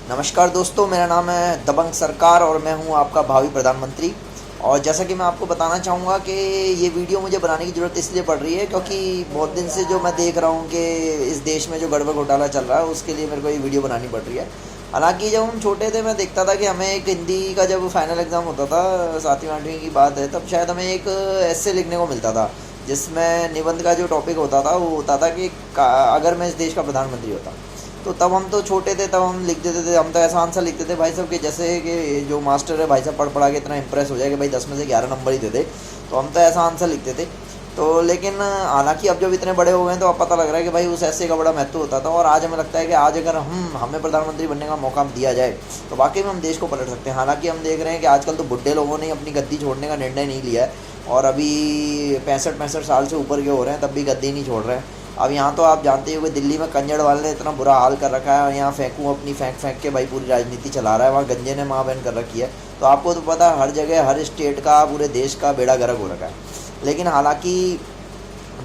नमस्कार दोस्तों, मेरा नाम है दबंग सरकार और मैं हूं आपका भावी प्रधानमंत्री। और जैसा कि मैं आपको बताना चाहूँगा कि ये वीडियो मुझे बनाने की ज़रूरत इसलिए पड़ रही है क्योंकि बहुत दिन से जो मैं देख रहा हूँ कि इस देश में जो गड़बड़ घोटाला चल रहा है उसके लिए मेरे को ये वीडियो बनानी पड़ रही है। हालांकि जब हम छोटे थे मैं देखता था कि हमें एक हिंदी का जब फाइनल एग्ज़ाम होता था, 7वीं 8वीं की बात है, तब शायद हमें एक ऐसे लिखने को मिलता था जिसमें निबंध का जो टॉपिक होता था वो होता था कि अगर मैं इस देश का प्रधानमंत्री होता। तो तब हम तो छोटे थे, तब हम लिख देते थे, हम तो ऐसा आंसर लिखते थे भाई साहब कि जैसे कि जो मास्टर है भाई साहब पढ़ पढ़ा के इतना इंप्रेस हो जाए कि भाई 10 में से 11 नंबर ही दे दे। तो हम तो ऐसा आंसर लिखते थे। तो लेकिन हालांकि अब जब इतने बड़े हो गए हैं तो अब पता लग रहा है कि भाई उस ऐसे का बड़ा महत्व होता था। और आज हमें लगता है कि आज अगर हमें प्रधानमंत्री बनने का मौका दिया जाए तो वाकई में हम देश को पलट सकते हैं। हालांकि हम देख रहे हैं कि आजकल तो बुढ़े लोगों ने अपनी गद्दी छोड़ने का निर्णय नहीं लिया है और अभी 65 साल से ऊपर के हो रहे हैं तब भी गद्दी नहीं छोड़ रहे हैं। अब यहाँ तो आप जानते हो कि दिल्ली में कंजड़ वाले ने इतना बुरा हाल कर रखा है और यहाँ फेंकूँ अपनी फेंक फेंक के भाई पूरी राजनीति चला रहा है। वहाँ गंजे ने माँ बहन कर रखी है। तो आपको तो पता है हर जगह हर स्टेट का पूरे देश का बेड़ा गर्क हो रखा है। लेकिन हालांकि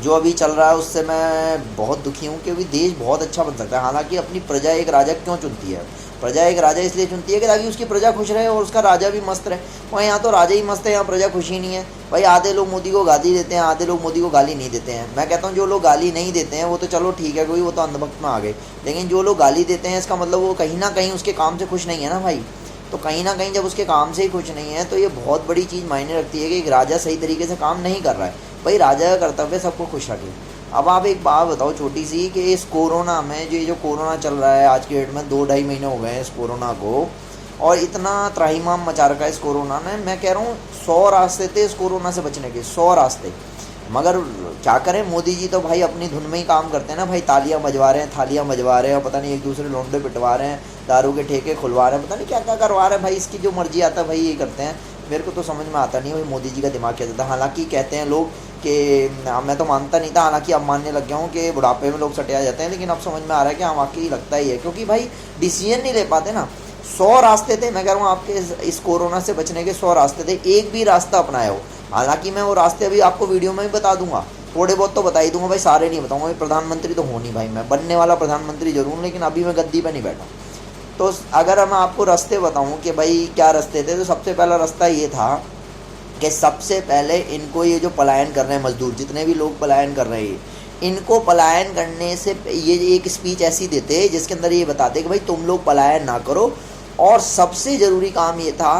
जो अभी चल रहा है उससे मैं बहुत दुखी हूँ क्योंकि देश बहुत अच्छा बन सकता है। हालांकि अपनी प्रजा एक राजा क्यों चुनती है? प्रजा एक राजा इसलिए चुनती है कि ताकि उसकी प्रजा खुश रहे और उसका राजा भी मस्त रहे। और यहाँ तो राजा ही मस्त है, यहाँ प्रजा खुश ही नहीं है। भाई आधे लोग मोदी को गाली देते हैं, आधे लोग मोदी को गाली नहीं देते हैं। मैं कहता हूँ जो लोग गाली नहीं देते हैं वो तो चलो ठीक है, कोई वो तो अंधभक्त में आ गए। लेकिन जो लोग गाली देते हैं इसका मतलब वो कहीं ना कहीं उसके काम से खुश नहीं है ना भाई। तो कहीं ना कहीं जब उसके काम से ही खुश नहीं है तो ये बहुत बड़ी चीज़ मायने रखती है कि एक राजा सही तरीके से काम नहीं कर रहा है। भाई राजा का कर्तव्य सबको खुश रखे। अब आप एक बात बताओ छोटी सी कि इस कोरोना में जो कोरोना चल रहा है आज के डेट में 2-2.5 महीने हो गए हैं इस कोरोना को और इतना त्राहिमाम मचा रखा है इस कोरोना ने। मैं कह रहा हूँ 100 रास्ते थे इस कोरोना से बचने के, 100 रास्ते। मगर क्या करें, मोदी जी तो भाई अपनी धुन में ही काम करते हैं ना भाई। तालियां बजवा रहे हैं, थालियां बजवा रहे हैं और पता नहीं एक दूसरे लोंडे पिटवा रहे हैं, दारू के ठेके खुलवा रहे हैं, पता नहीं क्या क्या करवा रहे हैं भाई। इसकी जो मर्जी आता है भाई ये करते हैं। मेरे को तो समझ में आता नहीं भाई मोदी जी का दिमाग क्या चलता है। हालांकि कहते हैं लोग कि मैं तो मानता नहीं था, हालांकि अब मानने लग गया हूँ कि बुढ़ापे में लोग सटिया जाते हैं। लेकिन अब समझ में आ रहा है कि हाँ वाकई लगता ही है क्योंकि भाई डिसीजन नहीं ले पाते ना। 100 रास्ते थे, मैं कह रहा हूँ आपके इस कोरोना से बचने के 100 रास्ते थे, एक भी रास्ता अपनाया हो। हालांकि मैं वो रास्ते अभी आपको वीडियो में भी बता दूंगा, थोड़े बहुत तो बता ही दूंगा भाई, सारे नहीं बताऊंगा। प्रधानमंत्री तो हो नहीं भाई, मैं बनने वाला प्रधानमंत्री जरूर हूँ लेकिन अभी मैं गद्दी पे नहीं बैठा। तो अगर मैं आपको रास्ते बताऊँ कि भाई क्या रास्ते थे, तो सबसे पहला रास्ता ये था कि सबसे पहले इनको ये जो पलायन कर रहे हैं मजदूर, जितने भी लोग पलायन कर रहे हैं, इनको पलायन करने से ये एक स्पीच ऐसी देते हैं जिसके अंदर ये बताते कि भाई तुम लोग पलायन ना करो। और सबसे ज़रूरी काम ये था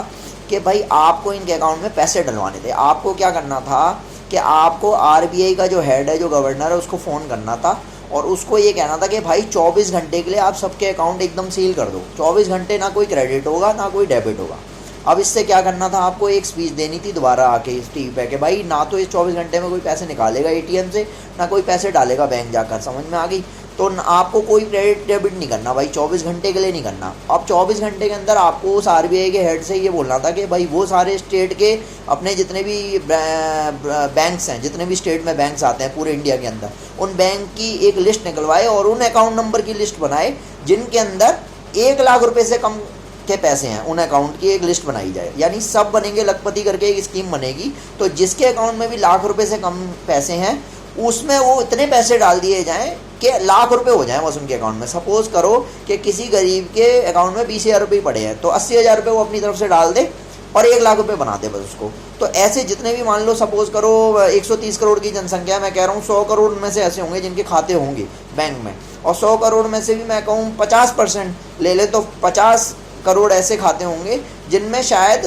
कि भाई आपको इनके अकाउंट में पैसे डलवाने थे। आपको क्या करना था कि आपको आरबीआई का जो हेड है, जो गवर्नर है, उसको फ़ोन करना था और उसको ये कहना था कि भाई 24 घंटे के लिए आप सबके अकाउंट एकदम सील कर दो। 24 घंटे ना कोई क्रेडिट होगा ना कोई डेबिट होगा। अब इससे क्या करना था, आपको एक स्पीच देनी थी दोबारा आके इस टीवी पे कि भाई ना तो इस 24 घंटे में कोई पैसे निकालेगा एटीएम से, ना कोई पैसे डालेगा बैंक जाकर। समझ में आ गई? तो आपको कोई क्रेडिट डेबिट नहीं करना भाई, 24 घंटे के लिए नहीं करना। अब 24 घंटे के अंदर आपको उस आरबीआई के हेड से ये बोलना था कि भाई वो सारे स्टेट के अपने जितने भी बैंक्स हैं, जितने भी स्टेट में बैंक्स आते हैं पूरे इंडिया के अंदर, उन बैंक की एक लिस्ट निकलवाए और उन अकाउंट नंबर की लिस्ट बनाए जिनके अंदर 1 लाख रुपए से कम के पैसे हैं, उन अकाउंट की एक लिस्ट बनाई जाए। यानी सब बनेंगे लखपति करके एक स्कीम बनेगी। तो जिसके अकाउंट में भी लाख रुपए से कम पैसे हैं उसमें वो इतने पैसे डाल दिए जाएं कि लाख रुपए हो जाएं बस उनके अकाउंट में। सपोज करो कि किसी गरीब के अकाउंट में 20,000 रुपये पड़े हैं तो 80,000 रुपये वो अपनी तरफ से डाल दे और 1 लाख रुपए बना दे बस उसको। तो ऐसे जितने भी मान लो सपोज करो 130 करोड़ की जनसंख्या, मैं कह रहा हूँ 100 करोड़ में से ऐसे होंगे जिनके खाते होंगे बैंक में, और 100 करोड़ में से भी मैं कहूँ 50% ले ले तो 50 करोड़ ऐसे खाते होंगे जिनमें शायद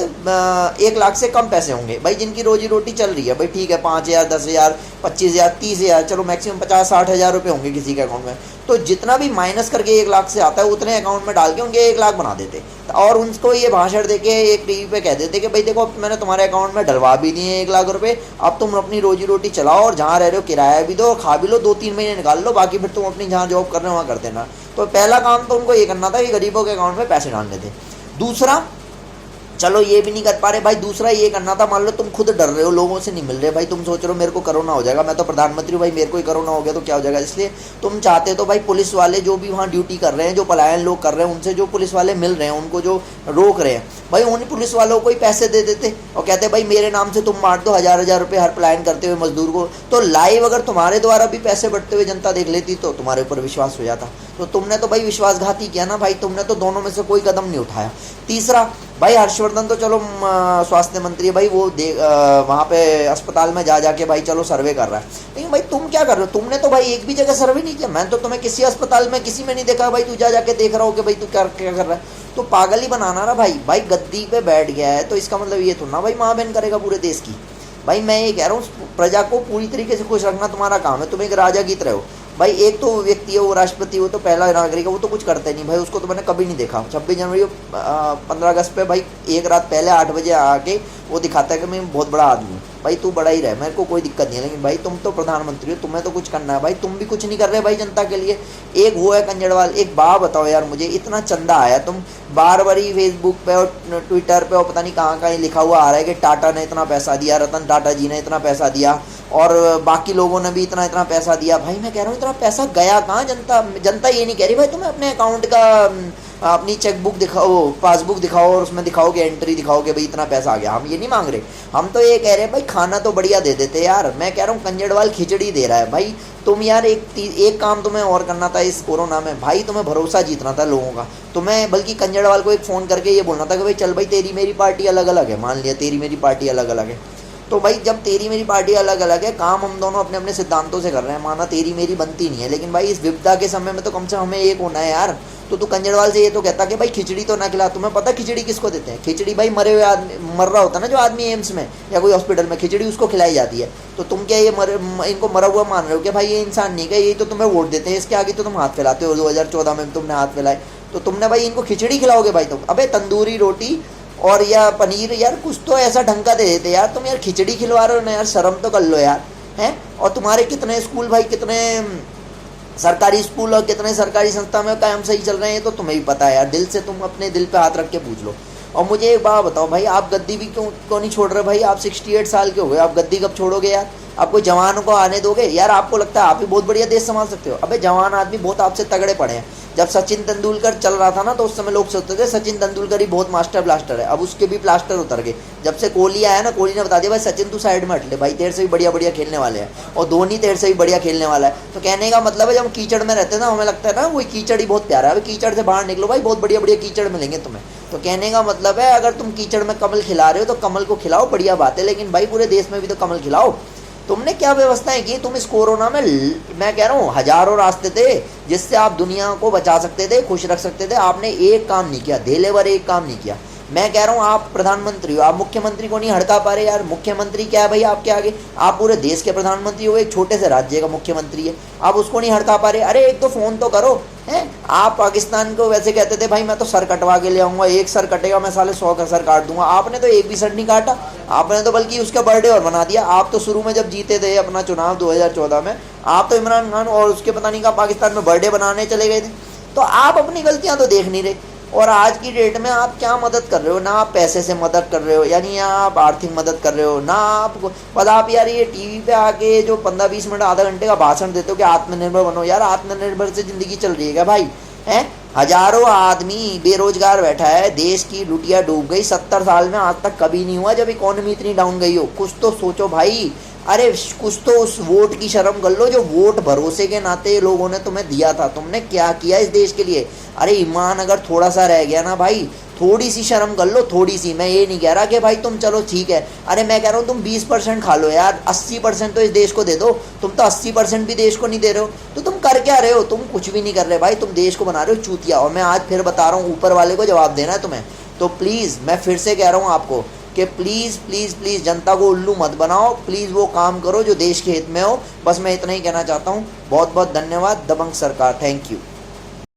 1 लाख से कम पैसे होंगे भाई, जिनकी रोजी रोटी चल रही है भाई। ठीक है 5,000, 10,000, 25,000, 30,000, चलो मैक्सिमम 50-60,000 रुपये होंगे किसी के अकाउंट में। तो जितना भी माइनस करके 1 लाख से आता है उतने अकाउंट में डाल के उनके 1 लाख बना देते और उनको ये भाषण दे के एक टीवी पे कह देते कि भाई देखो अब मैंने तुम्हारे अकाउंट में डलवा भी दिए 1 लाख रुपये, अब तुम अपनी रोजी रोटी चलाओ और जहाँ रह रहे हो किराया भी दो और खा भी लो, 2-3 महीने निकाल लो, बाकी फिर तुम अपनी जहाँ जॉब कर रहे हो वहाँ कर देना। तो पहला काम तो उनको ये करना था कि गरीबों के अकाउंट में पैसे डालने थे। दूसरा, चलो ये भी नहीं कर पा रहे भाई, दूसरा ये करना था, मान लो तुम खुद डर रहे हो, लोगों से नहीं मिल रहे भाई, तुम सोच रहे हो मेरे को कोरोना हो जाएगा, मैं तो प्रधानमंत्री हूँ भाई, मेरे को ही कोरोना हो गया तो क्या हो जाएगा, इसलिए तुम चाहते तो भाई पुलिस वाले जो भी वहाँ ड्यूटी कर रहे हैं, जो पलायन लोग कर रहे हैं, उनसे जो पुलिस वाले मिल रहे हैं, उनको जो रोक रहे हैं भाई, उन पुलिस वालों को ही पैसे दे देते और कहते भाई मेरे नाम से तुम बांट दो 1000 रुपये हर पलायन करते हुए मजदूर को। तो लाइव अगर तुम्हारे द्वारा भी पैसे बढ़ते हुए जनता देख लेती तो तुम्हारे ऊपर विश्वास हो जाता। तो तुमने तो भाई विश्वासघाती किया ना भाई, तुमने तो दोनों में से कोई कदम नहीं उठाया। तीसरा भाई, हर्षवर्धन तो चलो स्वास्थ्य मंत्री है भाई, वो वहाँ पे अस्पताल में जा जाके भाई चलो सर्वे कर रहा है, लेकिन भाई तुम क्या कर रहे हो? तुमने तो भाई एक भी जगह सर्वे नहीं किया। मैं तो तुम्हें किसी अस्पताल में किसी में नहीं देखा भाई तू जा जाके देख रहा हो कि भाई तू क्या क्या कर रहा है। तो पागल ही बनाना ना भाई। भाई गद्दी पे बैठ गया है तो इसका मतलब ये तो ना भाई माँ बहन करेगा पूरे देश की। भाई मैं ये कह रहा हूँ, प्रजा को पूरी तरीके से खुश रखना तुम्हारा काम है, तुम एक राजा की तरह हो भाई। एक तो व्यक्ति है वो राष्ट्रपति, वो तो पहला नागरिक है, वो तो कुछ करते नहीं भाई, उसको तो मैंने कभी नहीं देखा। 26 जनवरी 15 अगस्त पे भाई एक रात पहले 8 बजे आके वो दिखाता है कि मैं बहुत बड़ा आदमी हूँ। भाई तू बड़ा ही रहे, मेरे को कोई दिक्कत नहीं है, लेकिन भाई तुम तो प्रधानमंत्री हो, तुम्हें तो कुछ करना है भाई, तुम भी कुछ नहीं कर रहे भाई जनता के लिए। एक वो है कंजड़वाल। एक बात बताओ यार मुझे, इतना चंदा आया, तुम बार बार ही फेसबुक पे और ट्विटर पे और पता नहीं कहाँ कहीं लिखा हुआ आ रहा है कि टाटा ने इतना पैसा दिया, रतन टाटा जी ने इतना पैसा दिया और बाकी लोगों ने भी इतना इतना पैसा दिया। भाई मैं कह रहा हूँ इतना पैसा गया कहाँ? जनता ये नहीं कह रही भाई तुम्हें अपने अकाउंट का अपनी चेकबुक दिखाओ, पासबुक दिखाओ और उसमें दिखाओ कि एंट्री दिखाओ कि भाई इतना पैसा आ गया। हम ये नहीं मांग रहे, हम तो ये कह रहे हैं भाई खाना तो बढ़िया दे देते यार। मैं कह रहा हूँ कंजड़वाल खिचड़ी दे रहा है भाई। तुम यार एक काम तुम्हें और करना था इस कोरोना में भाई, तुम्हें भरोसा जीतना था लोगों का। तुम्हें बल्कि कंजड़वाल को एक फ़ोन करके ये बोलना था कि भाई चल भाई तेरी मेरी पार्टी अलग अलग है, मान लिया तेरी मेरी पार्टी अलग अलग है, तो भाई जब तेरी मेरी पार्टी अलग अलग है, काम हम दोनों अपने अपने सिद्धांतों से कर रहे हैं, माना तेरी मेरी बनती नहीं है, लेकिन भाई इस विपदा के समय में तो कम से कम हमें एक होना है यार। तो तू कंजड़वाल से ये तो कहता कि भाई खिचड़ी तो ना खिला। तुम्हें पता खिचड़ी किसको देते हैं? खिचड़ी भाई मरे हुए आदमी, मर रहा होता है ना जो आदमी एम्स में या कोई हॉस्पिटल में, खिचड़ी उसको खिलाई जाती है। तो तुम क्या ये इनको मरा हुआ मान रहे हो कि भाई ये इंसान नहीं, क्या यही तो तुम्हें वोट देते हैं, इसके आगे तो तुम हाथ फैलाते हो। 2014 में तुमने हाथ फैलाए, तो तुमने भाई इनको खिचड़ी खिलाओगे भाई तुम? अबे तंदूरी रोटी और या पनीर यार कुछ तो ऐसा ढंग का दे देते यार। तुम यार खिचड़ी खिलवा रहे हो ना यार, शर्म तो कर लो यार, हैं? और तुम्हारे कितने स्कूल भाई, कितने सरकारी स्कूल और कितने सरकारी संस्था में काम सही चल रहे हैं तो तुम्हें भी पता है यार। दिल से तुम अपने दिल पे हाथ रख के पूछ लो। और मुझे एक बात बताओ भाई, आप गद्दी भी क्यों नहीं छोड़ रहे भाई? आप 68 साल के हो गए, आप गद्दी कब छोड़ोगे यार? आप कोई जवानों को आने दोगे यार? आपको लगता है आप ही बहुत बढ़िया देश संभाल सकते हो? अबे जवान आदमी बहुत आपसे तगड़े पड़े हैं। जब सचिन तेंदुलकर चल रहा था ना तो उस समय लोग सोचते थे सचिन तेंदुलकर ही बहुत मास्टर ब्लास्टर है, अब उसके भी प्लास्टर उतर गए। जब से कोहली आया ना, कोहली ने बता दिया भाई सचिन तू साइड में हट ले भाई, तेरे से भी बढ़िया बढ़िया खेलने वाले हैं, और धोनी तेरे से भी बढ़िया खेलने वाला है। तो कहने का मतलब है जब हम कीचड़ में रहते हैं ना, हमें लगता है ना वही कीचड़ ही बहुत प्यारा है, अभी कीचड़ से बाहर निकलो भाई, बहुत बढ़िया बढ़िया कीचड़ मिलेंगे तुम्हें। तो कहने का मतलब है अगर तुम कीचड़ में कमल खिला रहे हो तो कमल को खिलाओ, बढ़िया बात है, लेकिन भाई पूरे देश में भी तो कमल खिलाओ। तुमने क्या व्यवस्थाएं की? तुम इस कोरोना में, मैं कह रहा हूँ हजारों रास्ते थे जिससे आप दुनिया को बचा सकते थे, खुश रख सकते थे, आपने एक काम नहीं किया, धेलेवर एक काम नहीं किया। मैं कह रहा हूँ आप प्रधानमंत्री हो, आप मुख्यमंत्री को नहीं हड़का पा रहे यार। मुख्यमंत्री क्या है भाई आपके आगे? आप पूरे देश के प्रधानमंत्री हो, एक छोटे से राज्य का मुख्यमंत्री है, आप उसको नहीं हड़का पा रहे। अरे एक तो फ़ोन तो करो, हैं? आप पाकिस्तान को वैसे कहते थे भाई मैं तो सर कटवा के ले आऊँगा, एक सर कटेगा मैं साले 100 का सर काट दूंगा। आपने तो एक भी सर नहीं काटा, आपने तो बल्कि उसका बर्थडे और बना दिया। आप तो शुरू में जब जीते थे अपना चुनाव 2014 में, आप तो इमरान खान और उसके पता नहीं कहाँ पाकिस्तान में बर्थडे बनाने चले गए थे। तो आप अपनी गलतियाँ तो देख नहीं रहे। और आज की डेट में आप क्या मदद कर रहे हो? ना आप पैसे से मदद कर रहे हो, यानी आप आर्थिक मदद कर रहे हो, ना आप पर आप यार ये टीवी पे आके जो 15-20 मिनट आधा घंटे का भाषण देते हो कि आत्मनिर्भर बनो। यार आत्मनिर्भर से ज़िंदगी चल रही है क्या भाई? हैं? हजारों आदमी बेरोजगार बैठा है, देश की लुटिया डूब गई। 70 साल में आज तक कभी नहीं हुआ जब इकोनॉमी इतनी डाउन गई हो। कुछ तो सोचो भाई। अरे कुछ तो उस वोट की शर्म कर लो जो वोट भरोसे के नाते लोगों ने तुम्हें दिया था। तुमने क्या किया इस देश के लिए? अरे ईमान अगर थोड़ा सा रह गया ना भाई, थोड़ी सी शर्म कर लो, थोड़ी सी। मैं ये नहीं कह रहा कि भाई तुम चलो ठीक है, अरे मैं कह रहा हूँ तुम 20% खा लो यार, 80% तो इस देश को दे दो। तुम तो 80% भी देश को नहीं दे रहे हो, तो तुम कर क्या रहे हो? तुम कुछ भी नहीं कर रहे भाई, तुम देश को बना रहे हो चूतिया। और मैं आज फिर बता रहा हूँ, ऊपर वाले को जवाब देना है तुम्हें। तो प्लीज़ मैं फिर से कह रहा हूँ आपको कि प्लीज़ प्लीज़ प्लीज़ जनता को उल्लू मत बनाओ, प्लीज़ वो काम करो जो देश के हित में हो। बस मैं इतना ही कहना चाहता हूँ। बहुत बहुत धन्यवाद दबंग सरकार, थैंक यू।